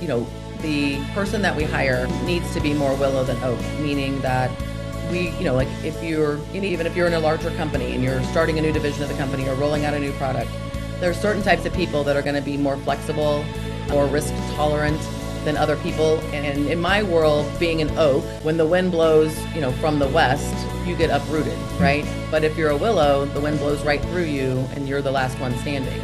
the person that we hire needs to be more willow than oak, meaning that like even if you're in a larger company and you're starting a new division of the company or rolling out a new product, there are certain types of people that are going to be more flexible or risk tolerant than other people. And in my world, being an oak, when the wind blows, from the west, you get uprooted, right? But if you're a willow, the wind blows right through you and you're the last one standing.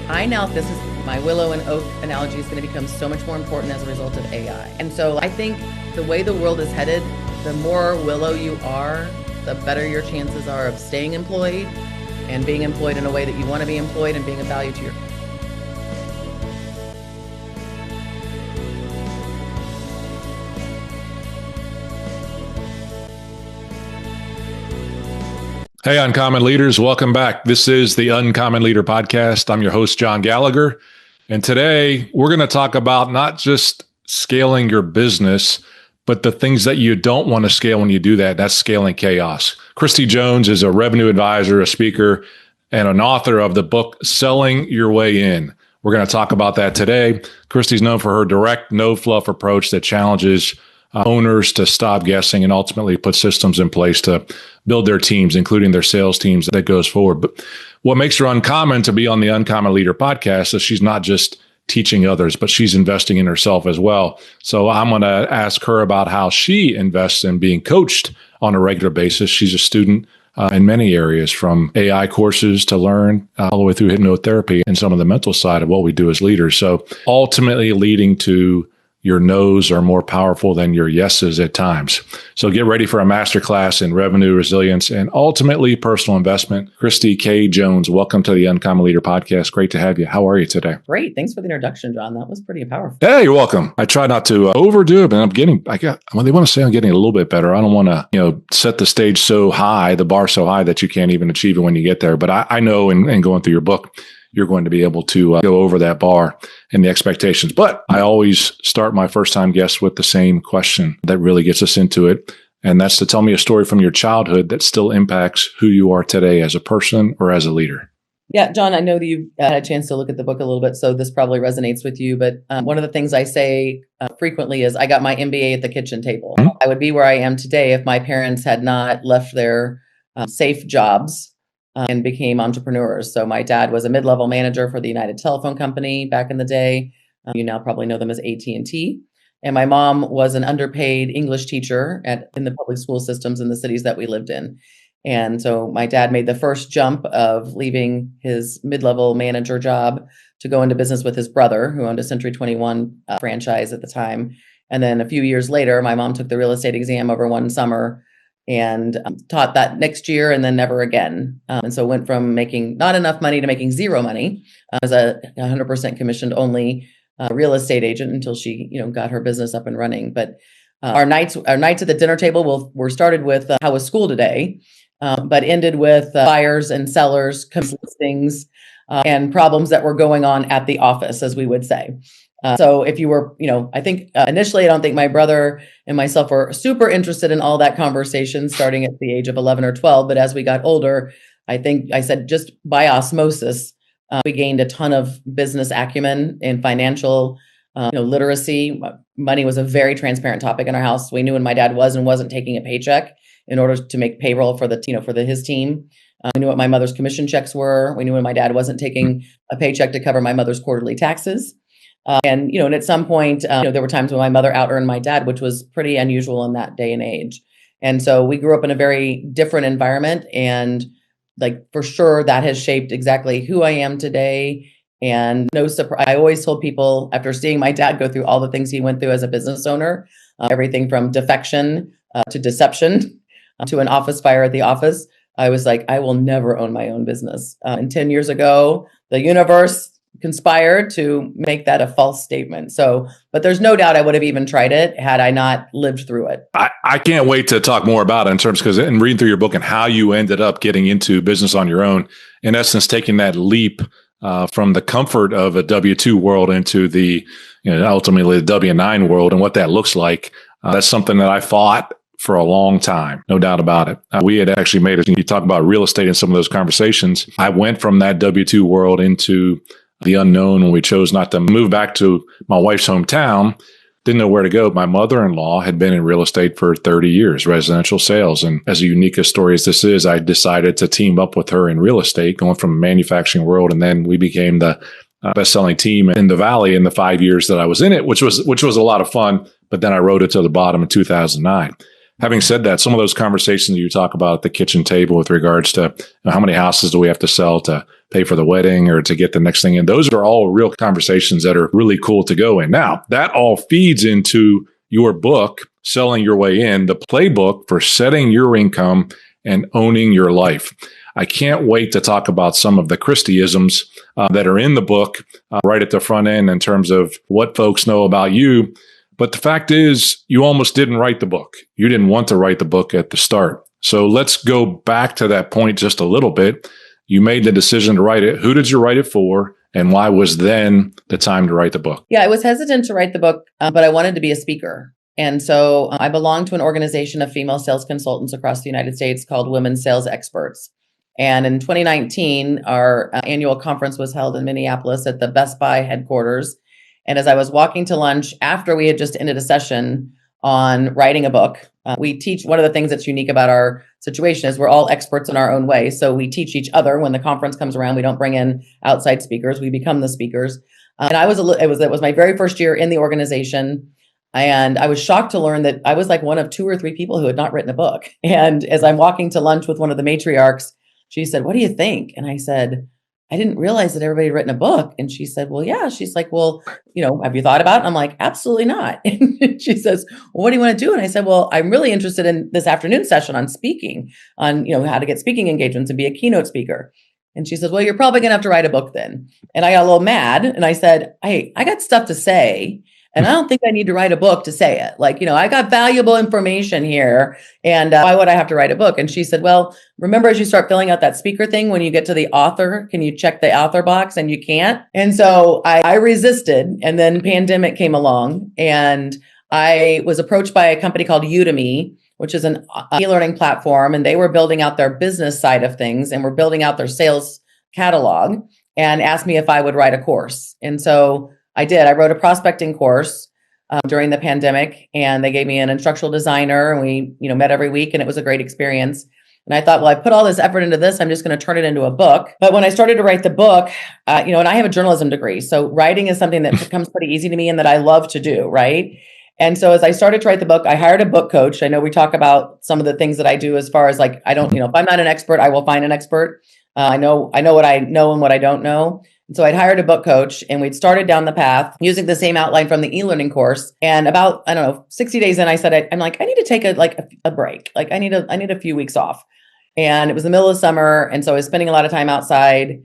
My willow and oak analogy is going to become so much more important as a result of AI. And so I think the way the world is headed, the more willow you are, the better your chances are of staying employed and being employed in a way that you want to be employed and being of value to your. Hey, Uncommon Leaders, welcome back. This is the Uncommon Leader Podcast. I'm your host, John Gallagher. And today we're going to talk about not just scaling your business, but the things that you don't want to scale when you do that. That's scaling chaos. Kristie Jones is a revenue advisor, a speaker, and an author of the book, Selling Your Way In. We're going to talk about that today. Kristie's known for her direct, no-fluff approach that challenges owners to stop guessing and ultimately put systems in place to build their teams, including their sales teams, that goes forward. But what makes her uncommon to be on the Uncommon Leader podcast is she's not just teaching others, but she's investing in herself as well. So I'm going to ask her about how she invests in being coached on a regular basis. She's a student in many areas, from AI courses to learn all the way through hypnotherapy and some of the mental side of what we do as leaders. So ultimately leading to your no's are more powerful than your yeses at times. So get ready for a masterclass in revenue, resilience, and ultimately personal investment. Kristie K. Jones, welcome to the Uncommon Leader Podcast. Great to have you. How are you today? Great. Thanks for the introduction, John. That was pretty powerful. Yeah, you're welcome. I try not to overdo it, but they want to say I'm getting a little bit better. I don't want to, set the stage so high, the bar so high that you can't even achieve it when you get there. But I know in going through your book, you're going to be able to go over that bar and the expectations. But I always start my first-time guests with the same question that really gets us into it. And that's to tell me a story from your childhood that still impacts who you are today as a person or as a leader. Yeah, John, I know that you've had a chance to look at the book a little bit, so this probably resonates with you. But one of the things I say frequently is I got my MBA at the kitchen table. Mm-hmm. I would be where I am today if my parents had not left their safe jobs and became entrepreneurs. So my dad was a mid-level manager for the United Telephone Company back in the day. You now probably know them as AT&T. And my mom was an underpaid English teacher in the public school systems in the cities that we lived in. And so my dad made the first jump of leaving his mid-level manager job to go into business with his brother, who owned a Century 21 franchise at the time. And then a few years later, my mom took the real estate exam over one summer and taught that next year and then never again. And so went from making not enough money to making zero money as a 100% commissioned only real estate agent until she, got her business up and running. But our nights at the dinner table were started with how was school today, but ended with buyers and sellers, listings, and problems that were going on at the office, as we would say. So if you were, I think initially, I don't think my brother and myself were super interested in all that conversation starting at the age of 11 or 12. But as we got older, I think I said just by osmosis, we gained a ton of business acumen and financial literacy. Money was a very transparent topic in our house. We knew when my dad was and wasn't taking a paycheck in order to make payroll for his team. We knew what my mother's commission checks were. We knew when my dad wasn't taking a paycheck to cover my mother's quarterly taxes. And at some point, there were times when my mother out-earned my dad, which was pretty unusual in that day and age. And so we grew up in a very different environment. And for sure, that has shaped exactly who I am today. And no surprise, I always told people after seeing my dad go through all the things he went through as a business owner, everything from defection to deception to an office fire at the office, I was like, I will never own my own business. And 10 years ago, the universe conspired to make that a false statement. So, but there's no doubt I would have even tried it had I not lived through it. I can't wait to talk more about it because in reading through your book and how you ended up getting into business on your own, in essence, taking that leap from the comfort of a W-2 world into the, ultimately the W-9 world and what that looks like. That's something that I fought for a long time, no doubt about it. We had actually made it. You talk about real estate in some of those conversations. I went from that W-2 world into the unknown when we chose not to move back to my wife's hometown didn't know where to go. My mother-in-law had been in real estate for 30 years, residential sales. And as unique a story as this is, I decided to team up with her in real estate, going from the manufacturing world. And then we became the best-selling team in the Valley in the 5 years that I was in it, which was a lot of fun. But then I rode it to the bottom in 2009. Having said that, some of those conversations you talk about at the kitchen table with regards to how many houses do we have to sell to pay for the wedding or to get the next thing in, those are all real conversations that are really cool to go in. Now, that all feeds into your book, Selling Your Way In, the playbook for setting your income and owning your life. I can't wait to talk about some of the Kristie-isms that are in the book right at the front end in terms of what folks know about you. But the fact is, you almost didn't write the book. You didn't want to write the book at the start. So let's go back to that point just a little bit. You made the decision to write it. Who did you write it for? And why was then the time to write the book? Yeah, I was hesitant to write the book, but I wanted to be a speaker. And so I belong to an organization of female sales consultants across the United States called Women Sales Experts. And in 2019, our annual conference was held in Minneapolis at the Best Buy headquarters. And as I was walking to lunch after we had just ended a session on writing a book, we teach, one of the things that's unique about our situation is we're all experts in our own way. So we teach each other. When the conference comes around, we don't bring in outside speakers. We become the speakers. And it was my very first year in the organization. And I was shocked to learn that I was like one of 2 or 3 people who had not written a book. And as I'm walking to lunch with one of the matriarchs, she said, "What do you think?" And I said, "I didn't realize that everybody had written a book." And she said, "Well, yeah." She's like, "Well, have you thought about it?" And I'm like, "Absolutely not." And she says, "Well, what do you want to do?" And I said, "Well, I'm really interested in this afternoon session on speaking, on, how to get speaking engagements and be a keynote speaker." And she says, "Well, you're probably going to have to write a book then." And I got a little mad and I said, "Hey, I got stuff to say. And I don't think I need to write a book to say it. I got valuable information here. And why would I have to write a book?" And she said, "Well, remember, as you start filling out that speaker thing, when you get to the author, can you check the author box?" And you can't. And so I resisted. And then pandemic came along and I was approached by a company called Udemy, which is an e-learning platform. And they were building out their business side of things and were building out their sales catalog and asked me if I would write a course. And so I did. I wrote a prospecting course during the pandemic, and they gave me an instructional designer, and we, met every week, and it was a great experience. And I thought, well, I put all this effort into this, I'm just going to turn it into a book. But when I started to write the book, and I have a journalism degree, so writing is something that becomes pretty easy to me and that I love to do, right? And so as I started to write the book, I hired a book coach. I know we talk about some of the things that I do as far as if I'm not an expert, I will find an expert. I know what I know and what I don't know. And so I'd hired a book coach and we'd started down the path using the same outline from the e-learning course. And about, 60 days in, I said, I need to take a break. I need a few weeks off. And it was the middle of summer. And so I was spending a lot of time outside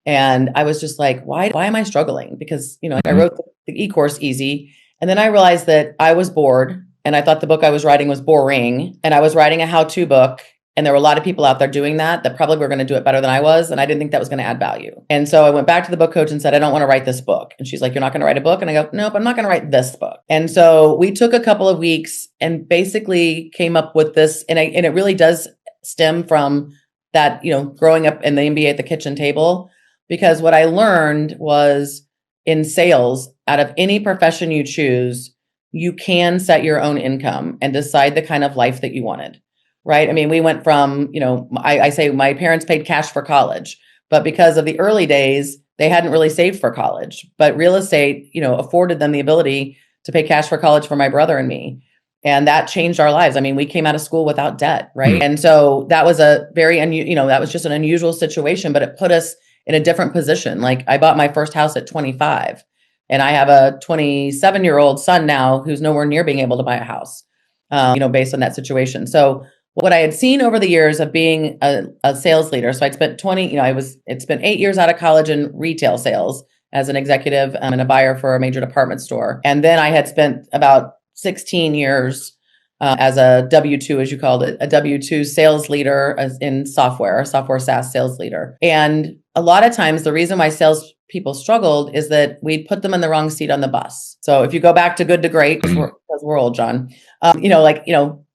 and I was just like, why am I struggling? Because, I wrote the e-course easy. And then I realized that I was bored and I thought the book I was writing was boring. And I was writing a how-to book. And there were a lot of people out there doing that probably were going to do it better than I was. And I didn't think that was going to add value. And so I went back to the book coach and said, "I don't want to write this book." And she's like, "You're not going to write a book?" And I go, "Nope, I'm not going to write this book." And so we took a couple of weeks and basically came up with this. And it really does stem from that, growing up in the MBA at the kitchen table, because what I learned was in sales, out of any profession you choose, you can set your own income and decide the kind of life that you wanted. Right. I mean, we went from, I say my parents paid cash for college, but because of the early days, they hadn't really saved for college. But real estate, afforded them the ability to pay cash for college for my brother and me. And that changed our lives. I mean, we came out of school without debt. Right. And so that was a very, that was just an unusual situation, but it put us in a different position. I bought my first house at 25 and I have a 27-year-old son now who's nowhere near being able to buy a house, based on that situation. So what I had seen over the years of being a sales leader, so I'd spent it's been 8 years out of college in retail sales as an executive and a buyer for a major department store. And then I had spent about 16 years as a W-2, as you called it, a W-2 sales leader in software SaaS sales leader. And a lot of times the reason why sales people struggled is that we'd put them in the wrong seat on the bus. So if you go back to good to great, because we're old, John,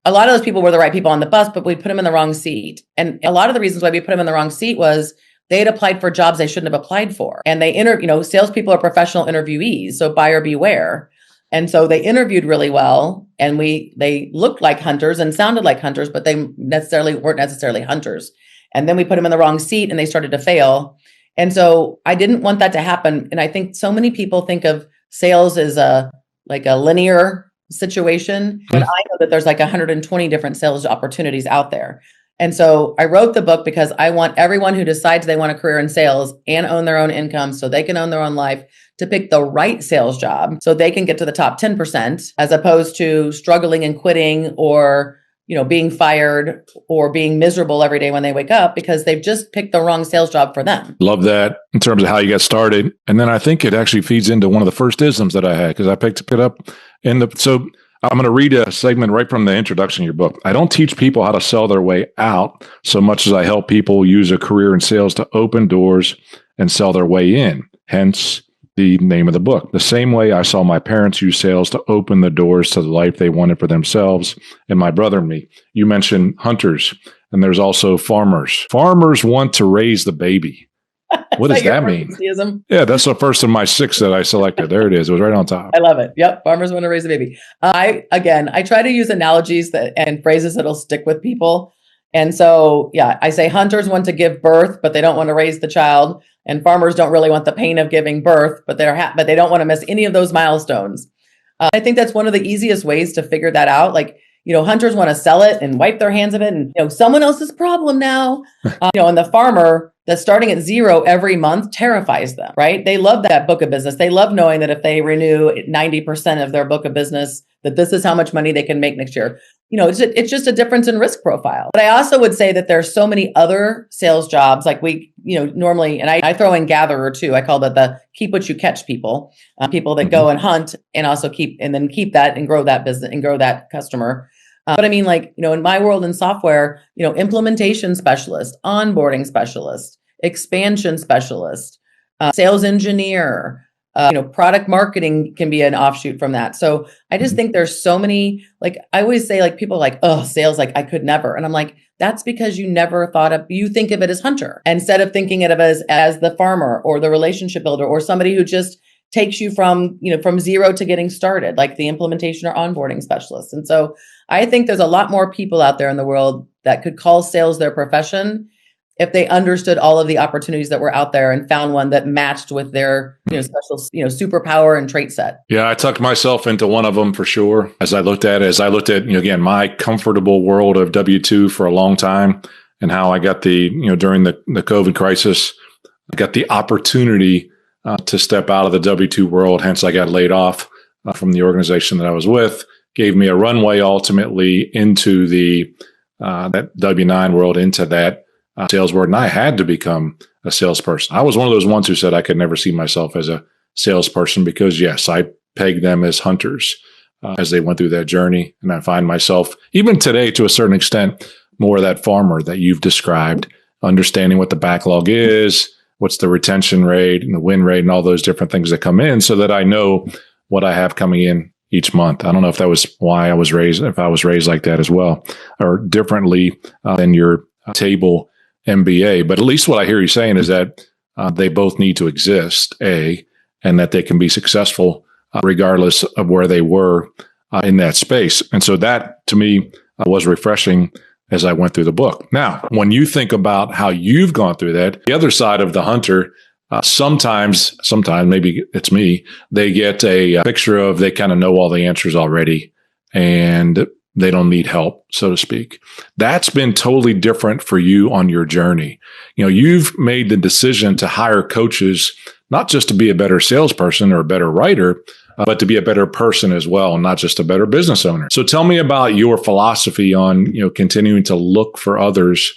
a lot of those people were the right people on the bus, but we put them in the wrong seat. And a lot of the reasons why we put them in the wrong seat was they had applied for jobs they shouldn't have applied for. And salespeople are professional interviewees, so buyer beware. And so they interviewed really well, and they looked like hunters and sounded like hunters, but they weren't necessarily hunters. And then we put them in the wrong seat and they started to fail. And so I didn't want that to happen. And I think so many people think of sales as a linear situation, but I know that there's like 120 different sales opportunities out there. And so I wrote the book because I want everyone who decides they want a career in sales and own their own income so they can own their own life to pick the right sales job so they can get to the top 10%, as opposed to struggling and quitting, or being fired or being miserable every day when they wake up because they've just picked the wrong sales job for them. Love that in terms of how you got started. And then I think it actually feeds into one of the first isms that I had, because I picked it up so I'm going to read a segment right from the introduction of your book. I don't teach people how to sell their way out so much as I help people use a career in sales to open doors and sell their way in. Hence the name of the book. The same way I saw my parents use sales to open the doors to the life they wanted for themselves and my brother and me. You mentioned hunters, and there's also farmers. Farmers want to raise the baby. What does that mean? Yeah, that's the first of my 6 that I selected. There it is. It was right on top. I love it. Yep. Farmers want to raise a baby. I try to use analogies and phrases that'll stick with people. And so, I say hunters want to give birth, but they don't want to raise the child. And farmers don't really want the pain of giving birth, but but they don't want to miss any of those milestones. I think that's one of the easiest ways to figure that out. Like, hunters want to sell it and wipe their hands of it and, someone else's problem now. And the farmer that's starting at 0 every month terrifies them, right? They love that book of business. They love knowing that if they renew 90% of their book of business, that this is how much money they can make next year. It's just a difference in risk profile. But I also would say that there's so many other sales jobs, like we, normally, and I throw in gatherer too. I call that the keep what you catch people, people that go and hunt and also keep that and grow that business and grow that customer. But I mean, in my world in software, implementation specialist, onboarding specialist, expansion specialist, sales engineer, product marketing can be an offshoot from that. So I just think there's so many, I always say, people are like, oh, sales, I could never. And I'm like, that's because you never you think of it as hunter instead of thinking of it as the farmer or the relationship builder or somebody who just takes you from 0 to getting started, like the implementation or onboarding specialist. And so I think there's a lot more people out there in the world that could call sales their profession if they understood all of the opportunities that were out there and found one that matched with their special superpower and trait set. Yeah, I tucked myself into one of them for sure. As I looked at again, my comfortable world of W-2 for a long time, and how I got during the COVID crisis, I got the opportunity to step out of the W-2 world. Hence, I got laid off from the organization that I was with. Gave me a runway ultimately into that W-9 world, into that sales world. And I had to become a salesperson. I was one of those ones who said I could never see myself as a salesperson because, yes, I pegged them as hunters as they went through that journey. And I find myself, even today, to a certain extent, more of that farmer that you've described, understanding what the backlog is, what's the retention rate and the win rate and all those different things that come in so that I know what I have coming in each month. I don't know if that was why I was raised, if I was raised like that as well, or differently than your table MBA. But at least what I hear you saying is that they both need to exist, and that they can be successful regardless of where they were in that space. And so that, to me, was refreshing as I went through the book. Now, when you think about how you've gone through that, the other side of the hunter, sometimes maybe it's me, they get a picture of they kind of know all the answers already and they don't need help, so to speak. That's been totally different for you on your journey. You've made the decision to hire coaches, not just to be a better salesperson or a better writer, but to be a better person as well, and not just a better business owner. So tell me about your philosophy on, continuing to look for others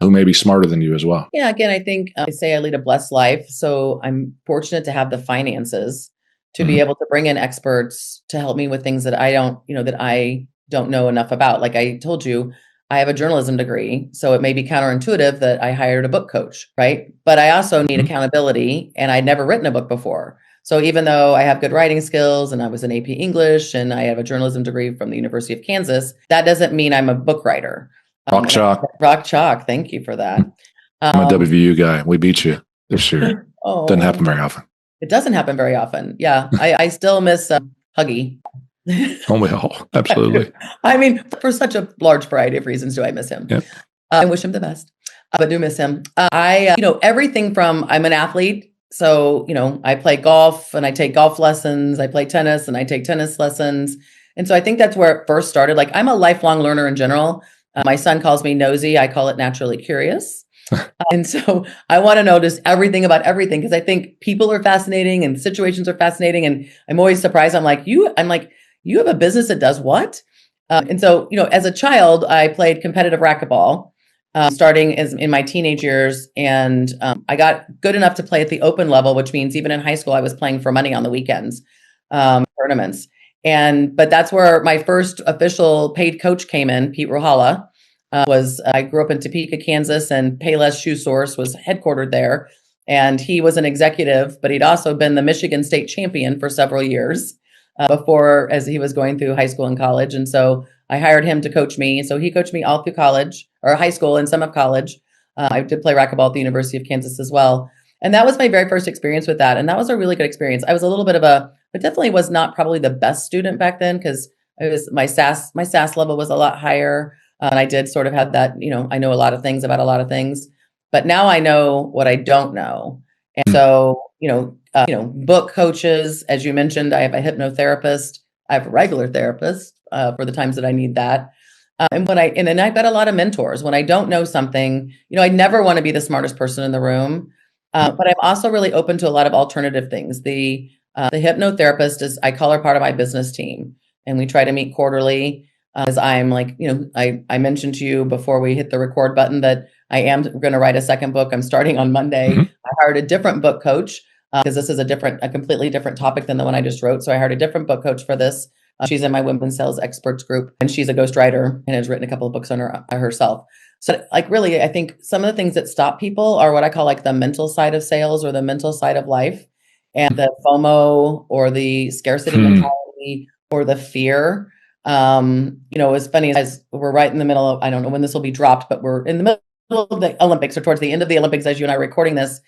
who may be smarter than you as well. Yeah, again, I think I say I lead a blessed life. So I'm fortunate to have the finances to be able to bring in experts to help me with things that I don't know enough about. Like I told you, I have a journalism degree, so it may be counterintuitive that I hired a book coach, right? But I also need accountability, and I'd never written a book before. So even though I have good writing skills and I was an AP English and I have a journalism degree from the University of Kansas, that doesn't mean I'm a book writer. Rock chalk. Rock chalk. Thank you for that. I'm a WVU guy. We beat you this year. Doesn't happen very often. It doesn't happen very often. Yeah. I still miss Huggy. Oh, we all, absolutely. I mean, for such a large variety of reasons do I miss him. Yep. I wish him the best, but do miss him. Everything from, I'm an athlete. So, I play golf and I take golf lessons. I play tennis and I take tennis lessons. And so I think that's where it first started. Like, I'm a lifelong learner in general. My son calls me nosy. I call it naturally curious. And so I want to know just everything about everything, because I think people are fascinating and situations are fascinating. And I'm always surprised. I'm like, you have a business that does what? And so, as a child, I played competitive racquetball, starting in my teenage years. And I got good enough to play at the open level, which means even in high school, I was playing for money on the weekends, tournaments. But that's where my first official paid coach came in, 𝗵𝗲 𝗏. I grew up in Topeka, Kansas, and Payless Shoe Source was headquartered there. And he was an executive, but he'd also been the Michigan State champion for several years before, as he was going through high school and college. And so I hired him to coach me. So he coached me all through college, or high school and some of college. I did play racquetball at the University of Kansas as well. And that was my very first experience with that. And that was a really good experience. I was a little bit of but definitely was not probably the best student back then, because my SAS level was a lot higher. And I did sort of have that, I know a lot of things about a lot of things, but now I know what I don't know. And so, book coaches, as you mentioned, I have a hypnotherapist. I have a regular therapist for the times that I need that. And then I've got a lot of mentors. When I don't know something, I never want to be the smartest person in the room, but I'm also really open to a lot of alternative things. The hypnotherapist is, I call her part of my business team, and we try to meet quarterly. As I'm like, I mentioned to you before we hit the record button that I am going to write a second book. I'm starting on Monday. Mm-hmm. I hired a different book coach because this is a completely different topic than the one I just wrote. So I hired a different book coach for this. She's in my women's sales experts group, and she's a ghostwriter and has written a couple of books on herself. So really, I think some of the things that stop people are what I call like the mental side of sales or the mental side of life, and the FOMO or the scarcity mentality or the fear. As funny as we're right in the middle of, I don't know when this will be dropped, but we're in the middle of the Olympics, or towards the end of the Olympics, as you and I are recording this.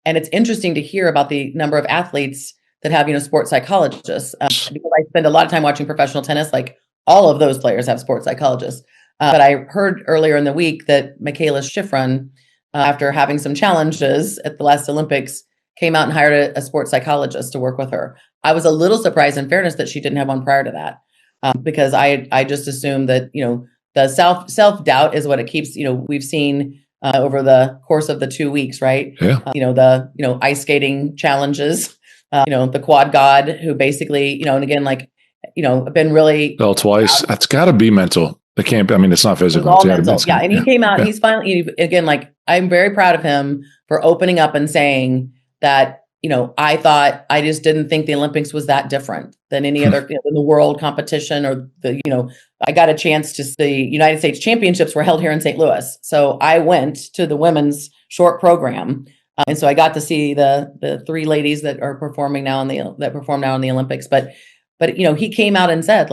And it's interesting to hear about the number of athletes that have, sports psychologists, because I spend a lot of time watching professional tennis. Like, all of those players have sports psychologists. But I heard earlier in the week that 𝗵𝗲𝐿𝐴 Shiffrin, after having some challenges at the last Olympics, came out and hired a sports psychologist to work with her. I was a little surprised, in fairness, that she didn't have one prior to that. Because I just assumed that, the self-doubt is what it keeps, we've seen over the course of the 2 weeks, right? Yeah. The ice skating challenges, the quad god who basically, and again, been really fell twice. That's got to be mental. It can't be, it's not physical. It's all mental. Yeah. And he came out, and he's finally, again, I'm very proud of him for opening up and saying that, I just didn't think the Olympics was that different than any other, than the world competition, or I got a chance to the United States Championships were held here in St. Louis. So I went to the women's short program. And so I got to see the three ladies that perform now in the Olympics. But he came out and said,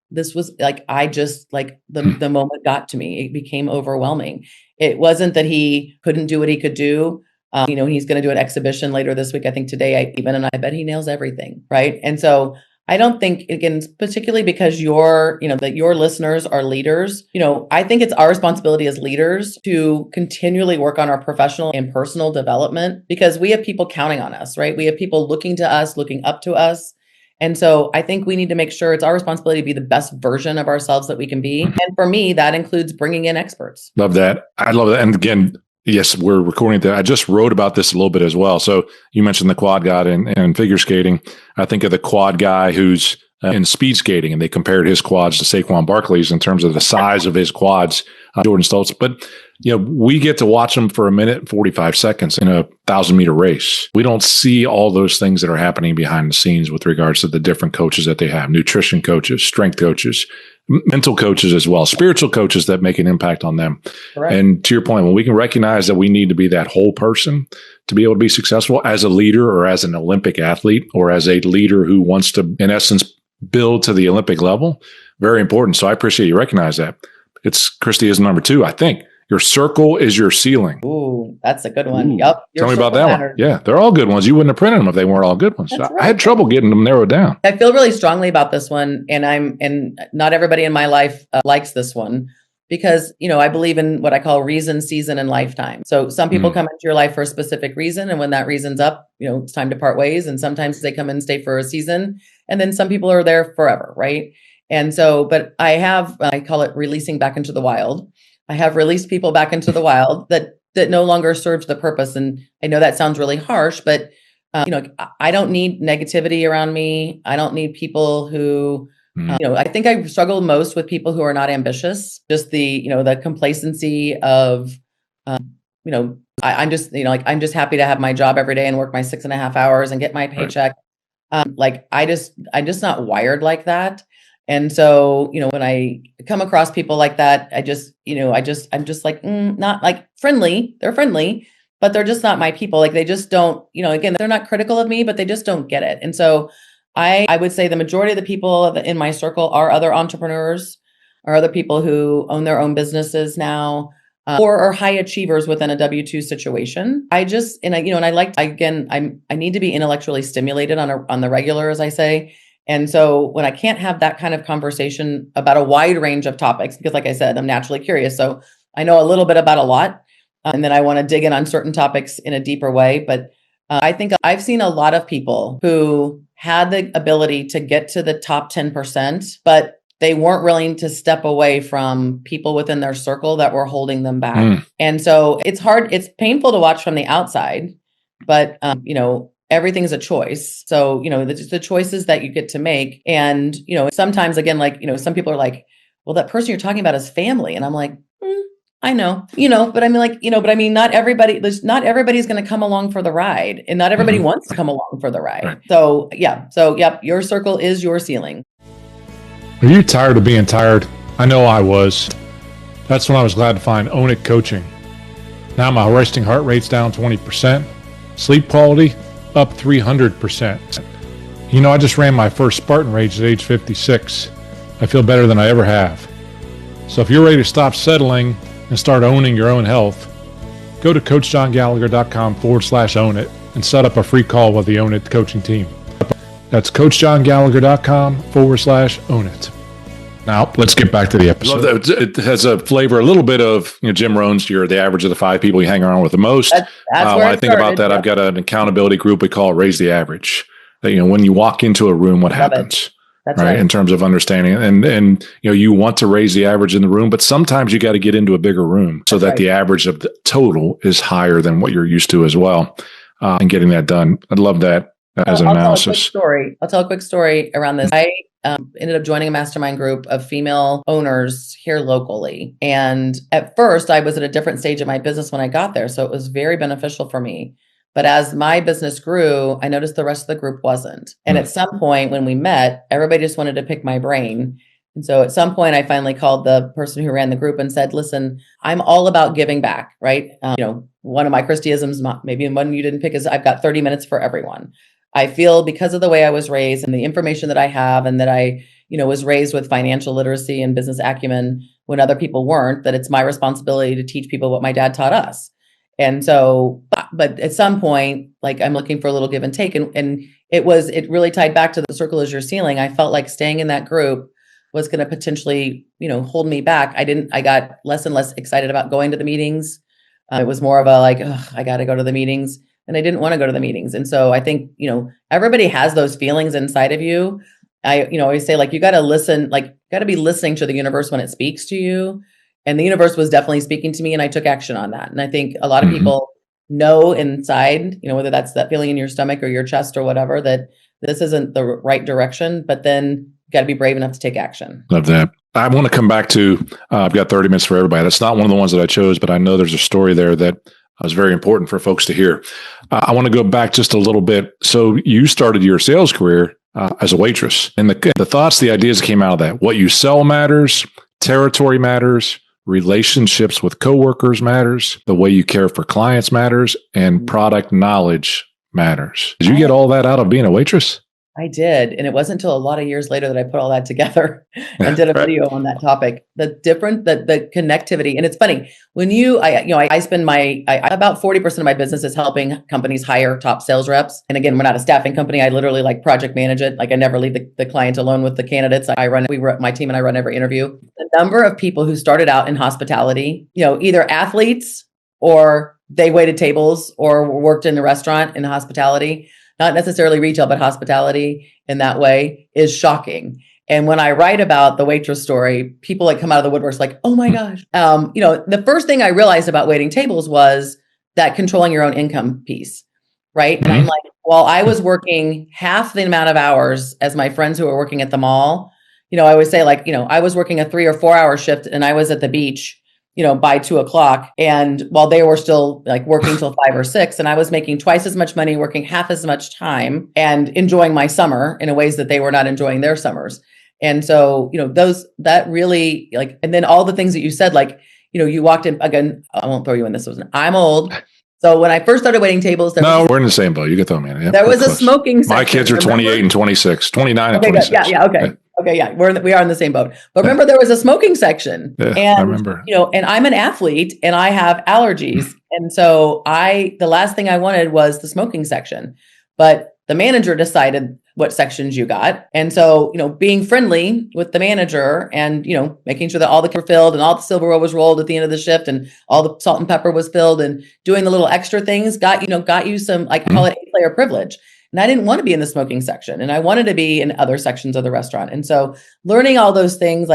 this was the moment got to me. It became overwhelming. It wasn't that he couldn't do what he could do. He's going to do an exhibition later this week, I think today, and I bet he nails everything. Right. And so I don't think, again, particularly because that your listeners are leaders, I think it's our responsibility as leaders to continually work on our professional and personal development, because we have people counting on us, right? We have people looking to us, looking up to us. And so I think we need to make sure it's our responsibility to be the best version of ourselves that we can be. And for me, that includes bringing in experts. Love that. I love that. And again, yes, we're recording that. I just wrote about this a little bit as well. So you mentioned the quad god and figure skating. I think of the quad guy who's in speed skating, and they compared his quads to Saquon Barkley's in terms of the size of his quads, Jordan Stoltz. But, we get to watch them for 1:45 seconds in a 1,000-meter race. We don't see all those things that are happening behind the scenes with regards to the different coaches that they have, nutrition coaches, strength coaches, mental coaches as well, spiritual coaches that make an impact on them. Correct. And to your point, when we can recognize that we need to be that whole person to be able to be successful as a leader, or as an Olympic athlete, or as a leader who wants to, in essence, build to the Olympic level, very important. So I appreciate you recognize that. Kristie is number 2, I think. Your circle is your ceiling. Ooh, that's a good one. Ooh. Yep. Tell me about that one. Yeah, they're all good ones. You wouldn't have printed them if they weren't all good ones. That's right. I had trouble getting them narrowed down. I feel really strongly about this one, and not everybody in my life likes this one because, I believe in what I call reason, season, and lifetime. So some people come into your life for a specific reason, and when that reason's up, it's time to part ways. And sometimes they come and stay for a season, and then some people are there forever, right? And so, but I call it releasing back into the wild. I have released people back into the wild that no longer serves the purpose. And I know that sounds really harsh, but I don't need negativity around me. I don't need people who, I think I struggle most with people who are not ambitious. Just the complacency of, I'm just happy to have my job every day and work my 6.5 hours and get my paycheck. Right. I'm just not wired like that. And so, when I come across people like that, I'm just like, not like friendly. They're friendly, but they're just not my people. Like they just don't, again, they're not critical of me, but they just don't get it. And so I would say the majority of the people in my circle are other entrepreneurs, are other people who own their own businesses now, or are high achievers within a W-2 situation. I need to be intellectually stimulated on the regular, as I say. And so when I can't have that kind of conversation about a wide range of topics, because like I said, I'm naturally curious. So I know a little bit about a lot, and then I want to dig in on certain topics in a deeper way. But I think I've seen a lot of people who had the ability to get to the top 10%, but they weren't willing to step away from people within their circle that were holding them back. And so it's hard. It's painful to watch from the outside, but, everything's a choice. So, the choices that you get to make. And, sometimes again, some people are like, well, that person you're talking about is family. And I'm like, I know, but I mean, not everybody's going to come along for the ride, and not everybody wants to come along for the ride. Right. So, yep, your circle is your ceiling. Are you tired of being tired? I know I was. That's when I was glad to find Own It Coaching. Now my resting heart rate's down 20%, sleep quality up 300%. I just ran my first Spartan race at age 56. I feel better than I ever have. So if you're ready to stop settling and start owning your own health, go to CoachJohnGallagher.com/own it and set up a free call with the Own It coaching team. That's CoachJohnGallagher.com/own it. Now, let's get back to the episode. It has a flavor, a little bit of Jim Rohn's. You're the average of the 5 people you hang around with the most. That's when I think about that, yeah. I've got an accountability group we call Raise the Average. That, when you walk into a room, what happens? That's right. In terms of understanding, and you want to raise the average in the room, but sometimes you got to get into a bigger room so that the average of the total is higher than what you're used to as well. And getting that done, I'd love that as an analysis. I'll tell a quick story around this. I ended up joining a mastermind group of female owners here locally. And at first I was at a different stage of my business when I got there. So it was very beneficial for me. But as my business grew, I noticed the rest of the group wasn't. And at some point when we met, everybody just wanted to pick my brain. And so at some point I finally called the person who ran the group and said, listen, I'm all about giving back, right? One of my Kristieisms, maybe one you didn't pick, is I've got 30 minutes for everyone. I feel because of the way I was raised and the information that I have, and that I, was raised with financial literacy and business acumen when other people weren't, that it's my responsibility to teach people what my dad taught us. And so, but at some point, I'm looking for a little give and take. And it really tied back to the circle is your ceiling. I felt like staying in that group was going to potentially, hold me back. I got less and less excited about going to the meetings. It was more of a I got to go to the meetings. And I didn't want to go to the meetings. And so I think, everybody has those feelings inside of you. I, always say you got to listen, got to be listening to the universe when it speaks to you. And the universe was definitely speaking to me, and I took action on that. And I think a lot of people know inside, whether that's that feeling in your stomach or your chest or whatever, that this isn't the right direction, but then you got to be brave enough to take action. Love that. I want to come back to, I've got 30 minutes for everybody. That's not one of the ones that I chose, but I know there's a story there that was very important for folks to hear. I want to go back just a little bit. So you started your sales career as a waitress, and the thoughts, the ideas that came out of that. What you sell matters, territory matters, relationships with coworkers matters, the way you care for clients matters, and product knowledge matters. Did you get all that out of being a waitress? I did. And it wasn't until a lot of years later that I put all that together and did a Right. video on that topic. The connectivity. And it's funny when I spend about 40% of my business is helping companies hire top sales reps. And again, we're not a staffing company. I literally like project manage it. Like I never leave the client alone with the candidates. My team and I run every interview. The number of people who started out in hospitality, either athletes or they waited tables or worked in the restaurant in hospitality, not necessarily retail, but hospitality in that way, is shocking. And when I write about the waitress story, people like come out of the woodworks like, oh my gosh. The first thing I realized about waiting tables was that controlling your own income piece, right? Mm-hmm. And I'm like, well, I was working half the amount of hours as my friends who were working at the mall. I always say I was working a 3 or 4 hour shift and I was at the beach by 2:00. And while they were still like working till 5 or 6, and I was making twice as much money, working half as much time and enjoying my summer in ways that they were not enjoying their summers. And so, that really and then all the things that you said, you walked in again, I won't throw you in this one. I'm old. So when I first started waiting tables, we're in the same boat. You can throw me in. Yep, there was a smoking section. My kids are 28 and 26, 29 and 26. Good. Yeah. Okay. Okay. Yeah. We are in the same boat, but remember there was a smoking section and I remember, and I'm an athlete and I have allergies. And so the last thing I wanted was the smoking section, but the manager decided what sections you got. And so, being friendly with the manager and, making sure that all the cups were filled and all the silverware was rolled at the end of the shift and all the salt and pepper was filled and doing the little extra things got you some, I call it 8-layer privilege. And I didn't want to be in the smoking section and I wanted to be in other sections of the restaurant. And so learning all those things,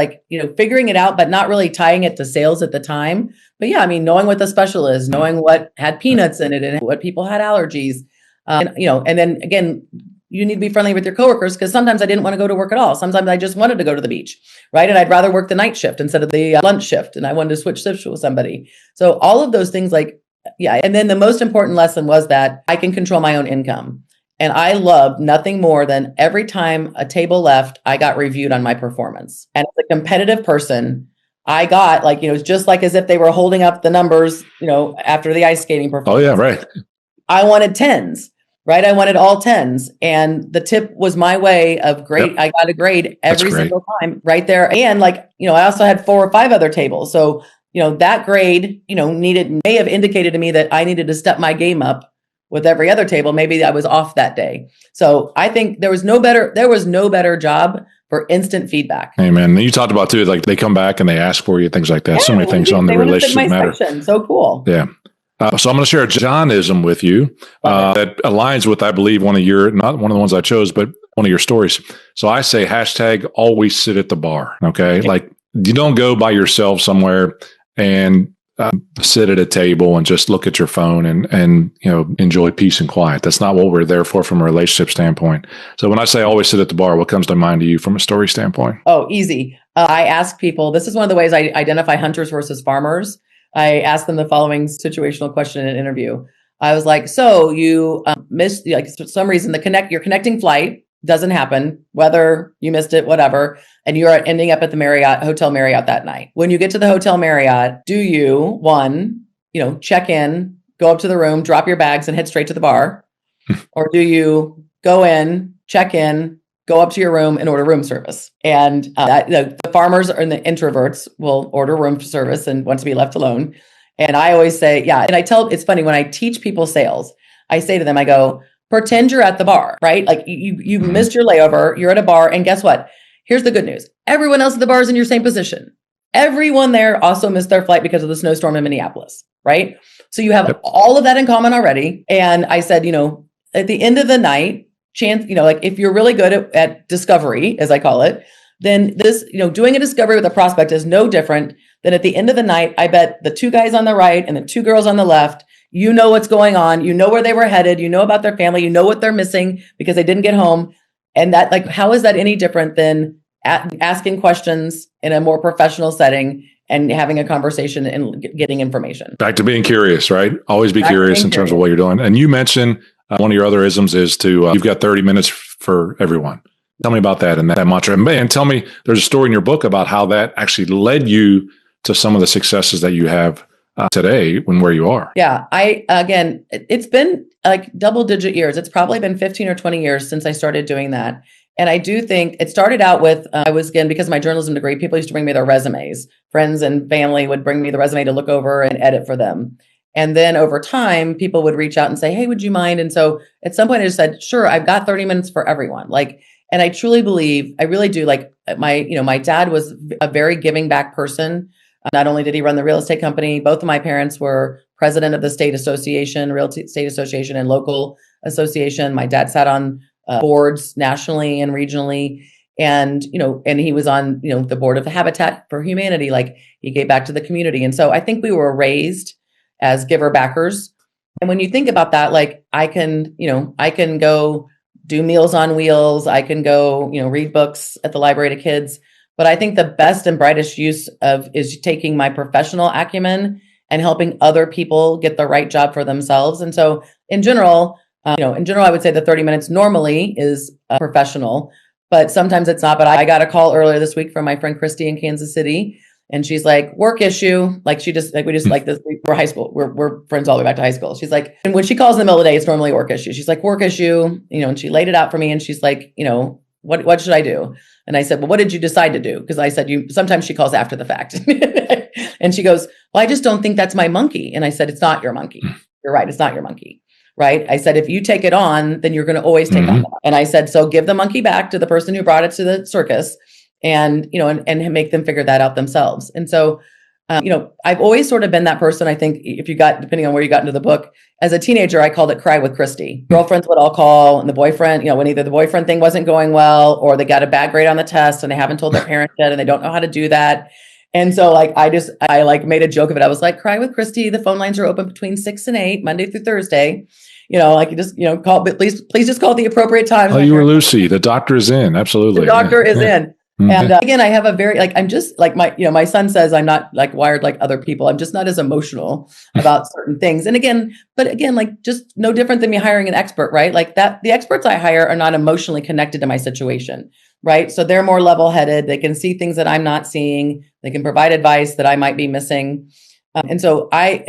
figuring it out, but not really tying it to sales at the time. But yeah, knowing what the special is, knowing what had peanuts in it and what people had allergies. And then again, you need to be friendly with your coworkers because sometimes I didn't want to go to work at all. Sometimes I just wanted to go to the beach, right? And I'd rather work the night shift instead of the lunch shift. And I wanted to switch shifts with somebody. So all of those things and then the most important lesson was that I can control my own income. And I loved nothing more than every time a table left, I got reviewed on my performance. And as a competitive person, I got it's just like as if they were holding up the numbers, after the ice skating performance. Oh yeah, right. I wanted 10s. Right. I wanted all 10s and the tip was my way of grade. Yep. I got a grade every single time right there. And I also had 4 or 5 other tables. So, that grade, may have indicated to me that I needed to step my game up with every other table. Maybe I was off that day. So I think there was no better job for instant feedback. Amen. You talked about too, they come back and they ask for you, things like that. Yeah, so many things on the relationship matter. Section. So cool. Yeah. So I'm going to share a Johnism with you that aligns with, I believe, not one of the ones I chose, but one of your stories. So I say #always sit at the bar. Okay. You don't go by yourself somewhere and sit at a table and just look at your phone and enjoy peace and quiet. That's not what we're there for from a relationship standpoint. So when I say always sit at the bar, what comes to mind to you from a story standpoint? Oh, easy. I ask people, this is one of the ways I identify hunters versus farmers. I asked them the following situational question in an interview. I was like, so you missed, for some reason, your connecting flight doesn't happen, whether you missed it, whatever, and you're ending up at the Hotel Marriott that night. When you get to the Hotel Marriott, do you, one, check in, go up to the room, drop your bags and head straight to the bar? Or do you go in, check in, go up to your room and order room service? And the farmers and the introverts will order room service and want to be left alone. And I always say, and it's funny when I teach people sales, I say to them, I go, pretend you're at the bar, right? You missed your layover, you're at a bar, and guess what? Here's the good news. Everyone else at the bar is in your same position. Everyone there also missed their flight because of the snowstorm in Minneapolis, right? So you have all of that in common already. And I said, at the end of the night, if you're really good at discovery, as I call it, then this, doing a discovery with a prospect is no different than at the end of the night. I bet the 2 guys on the right and the 2 girls on the left, what's going on, where they were headed, about their family, what they're missing because they didn't get home. And that, how is that any different than asking questions in a more professional setting and having a conversation and getting information? Back to being curious, right? Always be curious in terms of what you're doing. And you mentioned one of your other isms is you've got 30 minutes for everyone. Tell me about that and that mantra. And tell me, there's a story in your book about how that actually led you to some of the successes that you have today when where you are? Yeah. It's been like double-digit years. It's probably been 15 or 20 years since I started doing that. And I do think it started out with, because of my journalism degree, people used to bring me their resumes. Friends and family would bring me the resume to look over and edit for them. And then over time, people would reach out and say, hey, would you mind? And so at some point I just said, sure, I've got 30 minutes for everyone. And I truly believe, I really do, my dad was a very giving back person. Not only did he run the real estate company, both of my parents were president of the state association, real estate association and local association. My dad sat on boards nationally and regionally. And he was on, the board of the Habitat for Humanity. He gave back to the community. And so I think we were raised as giver backers. And when you think about that, I can go do Meals on Wheels. I can go, read books at the library to kids. But I think the best and brightest use is taking my professional acumen and helping other people get the right job for themselves. And so in general, I would say the 30 minutes normally is professional, but sometimes it's not. But I got a call earlier this week from my friend Kristie in Kansas City. And she's like, work issue. We're high school. We're friends all the way back to high school. She's like, and when she calls in the middle of the day, it's normally work issue. She's like, work issue, and she laid it out for me. And she's like, what should I do? And I said, well, what did you decide to do? Because I said, sometimes she calls after the fact. And she goes, well, I just don't think that's my monkey. And I said, it's not your monkey. You're right. It's not your monkey. Right. I said, if you take it on, then you're going to always take on. And I said, so give the monkey back to the person who brought it to the circus and make them figure that out themselves. And so, I've always sort of been that person. I think depending on where you got into the book, as a teenager, I called it Cry with Kristie. Girlfriends would all call, and the boyfriend, when either the boyfriend thing wasn't going well, or they got a bad grade on the test and they haven't told their parents yet and they don't know how to do that. And so I made a joke of it. I was like, Cry with Kristie. The phone lines are open between 6 and 8, Monday through Thursday. You just, call, but please just call at the appropriate time. Oh, you were Lucy. The doctor is in. Absolutely. The doctor is in. And again, I have a very, I'm just my son says I'm not wired like other people. I'm just not as emotional about certain things. And again, just no different than me hiring an expert, right? The experts I hire are not emotionally connected to my situation, right? So they're more level-headed. They can see things that I'm not seeing. They can provide advice that I might be missing. And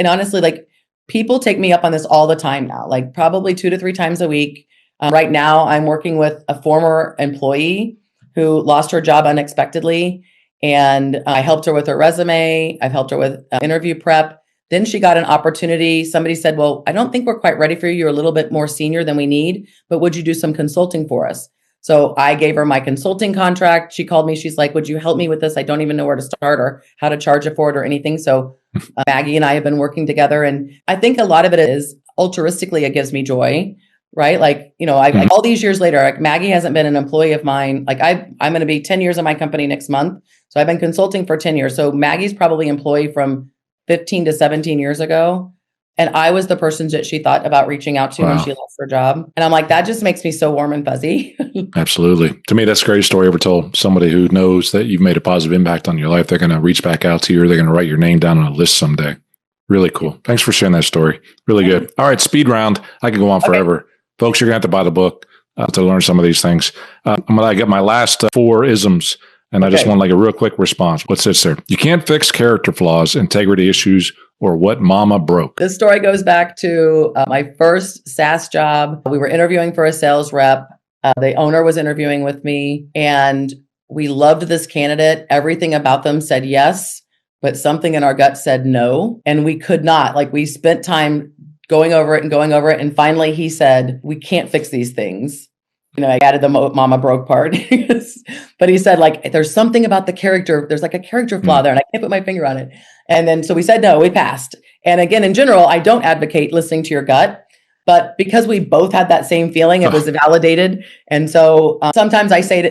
honestly, people take me up on this all the time now, probably 2 to 3 times a week. Right now, I'm working with a former employee who lost her job unexpectedly. And I helped her with her resume. I've helped her with interview prep. Then she got an opportunity. Somebody said, well, I don't think we're quite ready for you. You're a little bit more senior than we need, but would you do some consulting for us? So I gave her my consulting contract. She called me. She's like, would you help me with this? I don't even know where to start or how to charge it for it or anything. So Maggie and I have been working together. And I think a lot of it is altruistically, it gives me joy. Right. All these years later, Maggie hasn't been an employee of mine. I'm going to be 10 years in my company next month. So I've been consulting for 10 years. So Maggie's probably employee from 15 to 17 years ago. And I was the person that she thought about reaching out to when she lost her job. And I'm like, that just makes me so warm and fuzzy. Absolutely. To me, that's the greatest story ever told. Somebody who knows that you've made a positive impact on your life, they're going to reach back out to you, or they're going to write your name down on a list someday. Really cool. Thanks for sharing that story. Really good. All right. Speed round. I could go on forever. Folks, you're going to have to buy the book to learn some of these things. I'm going to get my last 4 isms, and I just want a real quick response. What sits there? You can't fix character flaws, integrity issues, or what mama broke. This story goes back to my first SaaS job. We were interviewing for a sales rep. The owner was interviewing with me, and we loved this candidate. Everything about them said yes, but something in our gut said no. And we could not. We spent time going over it. And finally he said, we can't fix these things. I added the mama broke part, but he said there's something about the character. There's a character flaw there and I can't put my finger on it. And then, so we said, no, we passed. And again, in general, I don't advocate listening to your gut, but because we both had that same feeling, it was validated. And so sometimes I say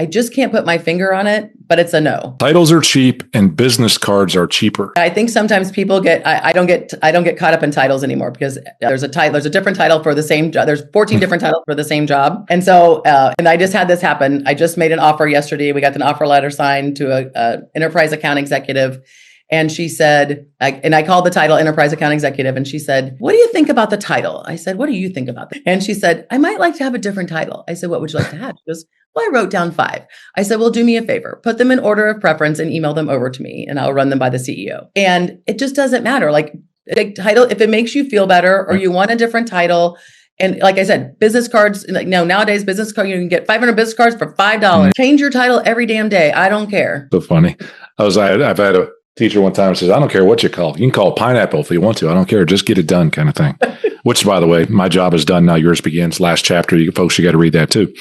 I just can't put my finger on it, but it's a no. Titles are cheap and business cards are cheaper. I think sometimes people I don't get caught up in titles anymore because there's a different title for the same job. There's 14 different titles for the same job. And so, and I just had this happen. I just made an offer yesterday. We got an offer letter signed to a enterprise account executive. And she said, and I called the title Enterprise Account Executive. And she said, what do you think about the title? I said, what do you think about that? And she said, I might like to have a different title. I said, what would you like to have? She goes, Well, I wrote down 5. I said, well, do me a favor, put them in order of preference and email them over to me and I'll run them by the CEO. And it just doesn't matter. Like title, if it makes you feel better or you want a different title. And like I said, business cards, like nowadays business card, you can get 500 business cards for $5. Change your title every damn day. I don't care. So funny. I've had a teacher one time says, I don't care what you call it. You can call it pineapple if you want to. I don't care. Just get it done kind of thing. Which, by the way, my job is done now. Yours begins. Last chapter. You folks, you got to read that too.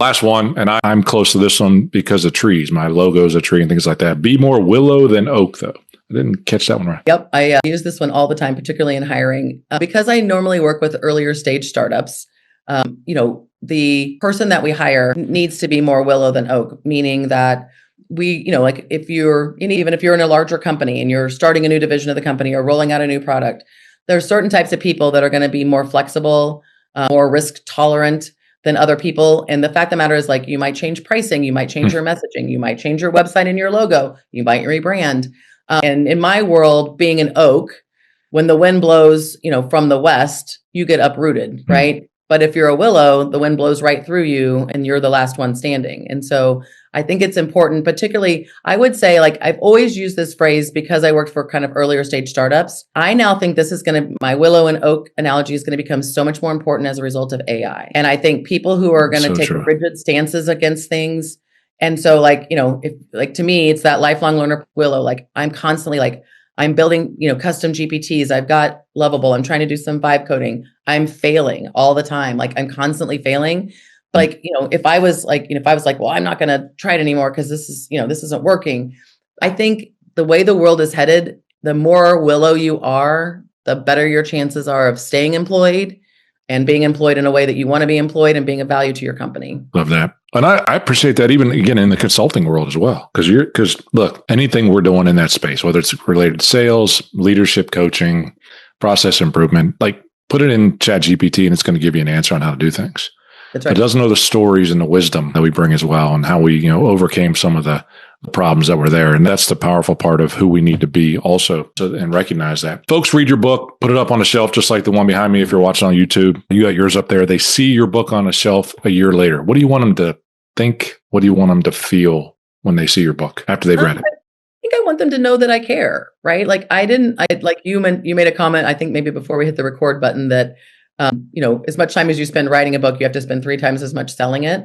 Last one. And I'm close to this one because of trees. My logo is a tree and things like that. Be more willow than oak, though. I didn't catch that one right. Yep. I use this one all the time, particularly in hiring. Because I normally work with earlier stage startups, the person that we hire needs to be more willow than oak, meaning that we, like if you're, even if you're in a larger company and you're starting a new division of the company or rolling out a new product, there's certain types of people that are going to be more flexible, more risk tolerant than other people. And the fact of the matter is, like, you might change pricing, you might change your messaging, you might change your website and your logo, you might rebrand. And in my world, being an oak, when the wind blows, from the west, you get uprooted, right? But if you're a willow, the wind blows right through you and you're the last one standing. And so I think it's important, particularly, I would say, like, I've always used this phrase because I worked for kind of earlier stage startups. I now think this is my willow and oak analogy is going to become so much more important as a result of AI. And I think people who are going to take rigid stances against things. And so, like, if, like, to me, it's that lifelong learner willow. Like, I'm constantly I'm building, custom GPTs. I've got Lovable. I'm trying to do some vibe coding. I'm failing all the time. Like, I'm constantly failing. Like, if I was like, well, I'm not going to try it anymore because this isn't working. I think the way the world is headed, the more willow you are, the better your chances are of staying employed and being employed in a way that you want to be employed and being of value to your company. Love that. And I appreciate that even, again, in the consulting world as well. Because look, anything we're doing in that space, whether it's related to sales, leadership coaching, process improvement, like, put it in ChatGPT and it's going to give you an answer on how to do things. That's right. It doesn't know the stories and the wisdom that we bring as well and how we, overcame some of the problems that were there. And that's the powerful part of who we need to be also, and recognize that. Folks, read your book, put it up on a shelf, just like the one behind me. If you're watching on YouTube, you got yours up there. They see your book on a shelf a year later. What do you want them to think? What do you want them to feel when they see your book after they've read it? I think I want them to know that I care, right? Like, you made a comment, I think maybe before we hit the record button, that as much time as you spend writing a book, you have to spend 3 times as much selling it.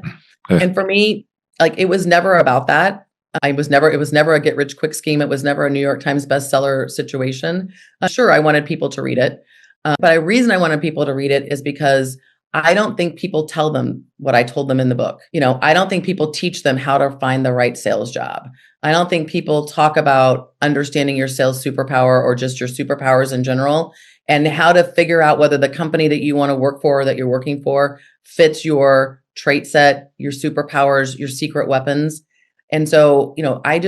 Yeah. And for me, like, it was never about that. It was never a get rich quick scheme. It was never a New York Times bestseller situation. Sure, I wanted people to read it. But the reason I wanted people to read it is because I don't think people tell them what I told them in the book. I don't think people teach them how to find the right sales job. I don't think people talk about understanding your sales superpower or just your superpowers in general, and how to figure out whether the company that you want to work for or that you're working for fits your trait set, your superpowers, your secret weapons. And so, I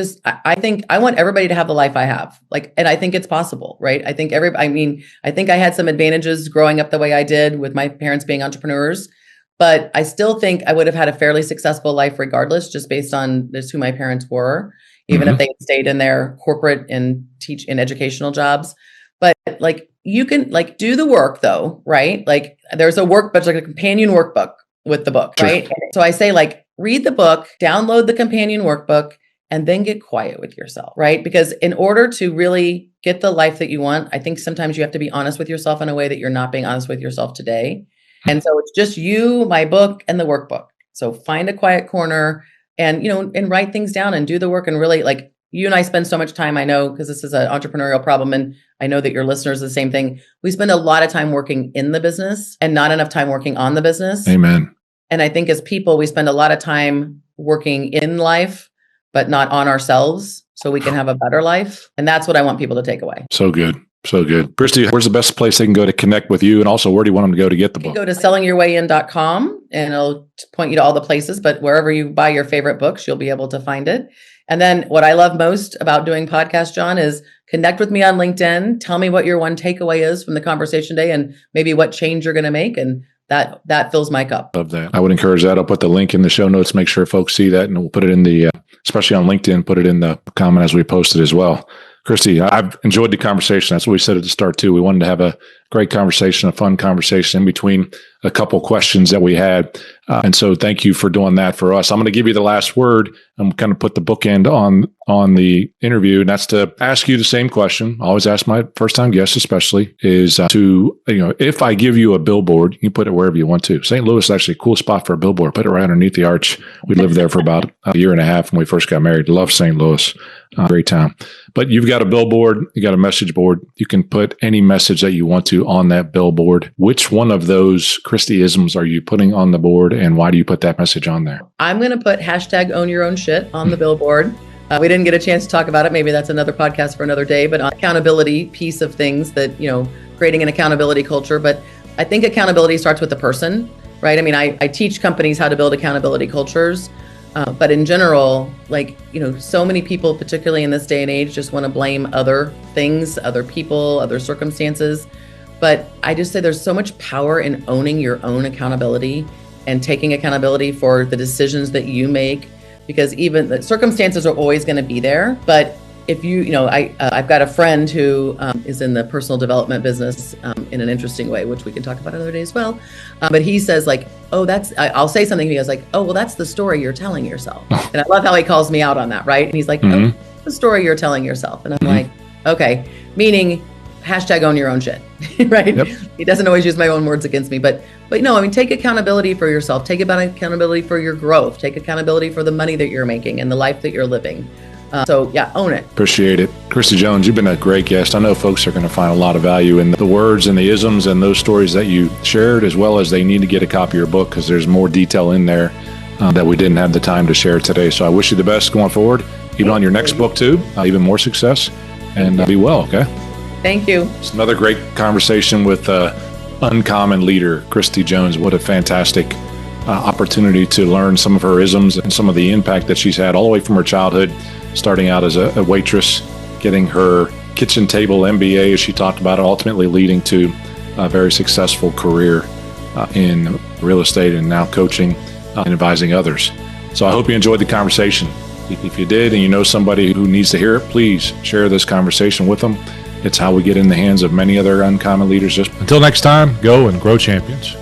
think I want everybody to have the life I have. Like, and I think it's possible, right? I think I had some advantages growing up the way I did with my parents being entrepreneurs, but I still think I would have had a fairly successful life regardless, just based on just who my parents were, even if they had stayed in their corporate and teach in educational jobs. But like, you can do the work though, right? Like, there's a workbook, like a companion workbook with the book, right? Sure. So I say, read the book, download the companion workbook, and then get quiet with yourself, right? Because in order to really get the life that you want, I think sometimes you have to be honest with yourself in a way that you're not being honest with yourself today. And so it's just you, my book, and the workbook. So find a quiet corner and, and write things down and do the work. And really, like, you and I spend so much time, I know, because this is an entrepreneurial problem, and I know that your listeners are the same thing. We spend a lot of time working in the business and not enough time working on the business. Amen. And I think as people, we spend a lot of time working in life, but not on ourselves so we can have a better life. And that's what I want people to take away. So good. So good. Kristie, where's the best place they can go to connect with you? And also, where do you want them to go to get the book? Go to sellingyourwayin.com and it'll point you to all the places, but wherever you buy your favorite books, you'll be able to find it. And then what I love most about doing podcasts, John, is connect with me on LinkedIn. Tell me what your one takeaway is from the conversation today and maybe what change you're going to make. And that fills my cup. Love that. I would encourage that. I'll put the link in the show notes. Make sure folks see that, and we'll put it in the, especially on LinkedIn, put it in the comment as we post it as well. Kristie, I've enjoyed the conversation. That's what we said at the start too. We wanted to have a great conversation, a fun conversation in between a couple questions that we had. And so thank you for doing that for us. I'm going to give you the last word and kind of put the bookend on the interview. And that's to ask you the same question. I always ask my first time guests, especially, is if I give you a billboard, you can put it wherever you want to. St. Louis is actually a cool spot for a billboard. Put it right underneath the arch. We lived there for about a year and a half when we first got married. Love St. Louis. Great time. But you've got a billboard, you got a message board. You can put any message that you want to on that billboard. Which one of those Kristie-isms are you putting on the board, and why do you put that message on there? I'm going to put #OwnYourOwnShit on the billboard. We didn't get a chance to talk about it. Maybe that's another podcast for another day, but on accountability piece of things that, creating an accountability culture. But I think accountability starts with the person, right? I mean, I teach companies how to build accountability cultures. But in general, so many people, particularly in this day and age, just want to blame other things, other people, other circumstances. But I just say there's so much power in owning your own accountability and taking accountability for the decisions that you make, because even the circumstances are always going to be there. But if I've got a friend who is in the personal development business in an interesting way, which we can talk about another day as well. But he says I'll say something. He goes oh, well, that's the story you're telling yourself. And I love how he calls me out on that, right? And he's like, oh, that's the story you're telling yourself. And I'm like, okay, meaning #OwnYourOwnShit, right? Yep. He doesn't always use my own words against me, but no, I mean, take accountability for yourself. Take accountability for your growth. Take accountability for the money that you're making and the life that you're living. Own it. Appreciate it. Kristie Jones, you've been a great guest. I know folks are going to find a lot of value in the words and the isms and those stories that you shared, as well as they need to get a copy of your book because there's more detail in there that we didn't have the time to share today. So I wish you the best going forward, even on your next book too, even more success, and be well, okay? Thank you. It's another great conversation with uncommon leader, Kristie Jones. What a fantastic opportunity to learn some of her isms and some of the impact that she's had all the way from her childhood, starting out as a waitress, getting her kitchen table MBA, as she talked about, ultimately leading to a very successful career in real estate and now coaching and advising others. So I hope you enjoyed the conversation. If you did and you know somebody who needs to hear it, please share this conversation with them. It's how we get in the hands of many other uncommon leaders. Until next time, go and grow champions.